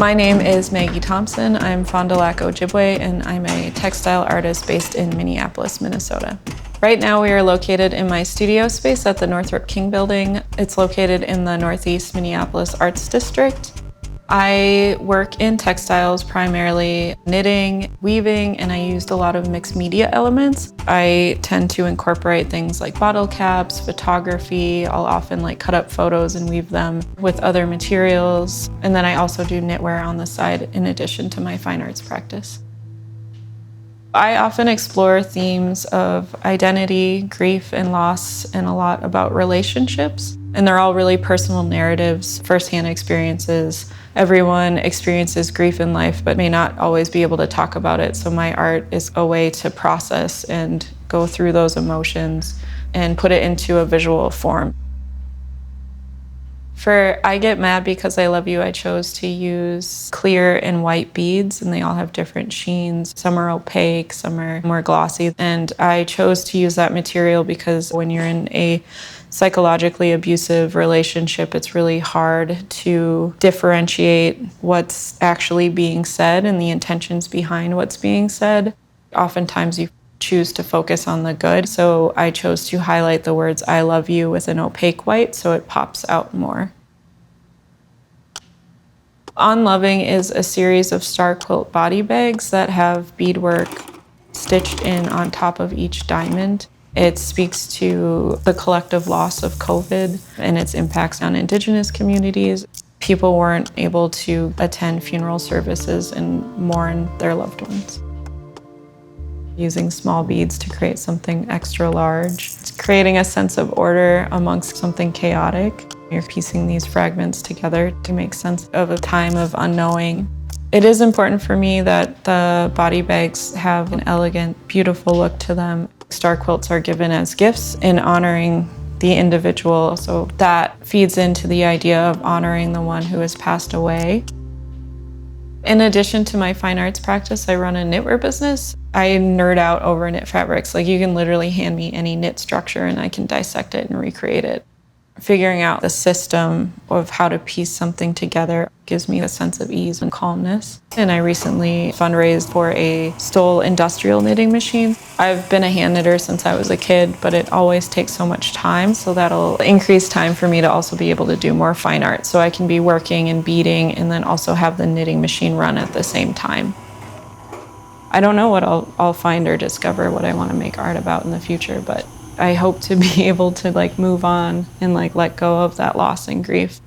My name is Maggie Thompson. I'm from Lac Ojibwe, and I'm a textile artist based in Minneapolis, Minnesota. Right now we are located in my studio space at the Northrop King building. It's located in the Northeast Minneapolis Arts District. I work in textiles, primarily knitting, weaving, and I used a lot of mixed media elements. I tend to incorporate things like bottle caps, photography. I'll often cut up photos and weave them with other materials. And then I also do knitwear on the side in addition to my fine arts practice. I often explore themes of identity, grief, and loss, and a lot about relationships. And they're all really personal narratives, firsthand experiences. Everyone experiences grief in life, but may not always be able to talk about it. So my art is a way to process and go through those emotions and put it into a visual form. For I Get Mad Because I Love You, I chose to use clear and white beads, and they all have different sheens. Some are opaque, some are more glossy. And I chose to use that material because when you're in a psychologically abusive relationship, it's really hard to differentiate what's actually being said and the intentions behind what's being said. Oftentimes you choose to focus on the good, so I chose to highlight the words "I love you" with an opaque white so it pops out more. On Loving is a series of star quilt body bags that have beadwork stitched in on top of each diamond. It speaks to the collective loss of COVID and its impacts on Indigenous communities. People weren't able to attend funeral services and mourn their loved ones. Using small beads to create something extra large. It's creating a sense of order amongst something chaotic. You're piecing these fragments together to make sense of a time of unknowing. It is important for me that the body bags have an elegant, beautiful look to them. Star quilts are given as gifts in honoring the individual, so that feeds into the idea of honoring the one who has passed away. In addition to my fine arts practice, I run a knitwear business. I nerd out over knit fabrics. You can literally hand me any knit structure and I can dissect it and recreate it. Figuring out the system of how to piece something together gives me a sense of ease and calmness. And I recently fundraised for a Stoll industrial knitting machine. I've been a hand knitter since I was a kid, but it always takes so much time, so that'll increase time for me to also be able to do more fine art. So I can be working and beading and then also have the knitting machine run at the same time. I don't know what I'll find or discover what I want to make art about in the future, but I hope to be able to move on and let go of that loss and grief.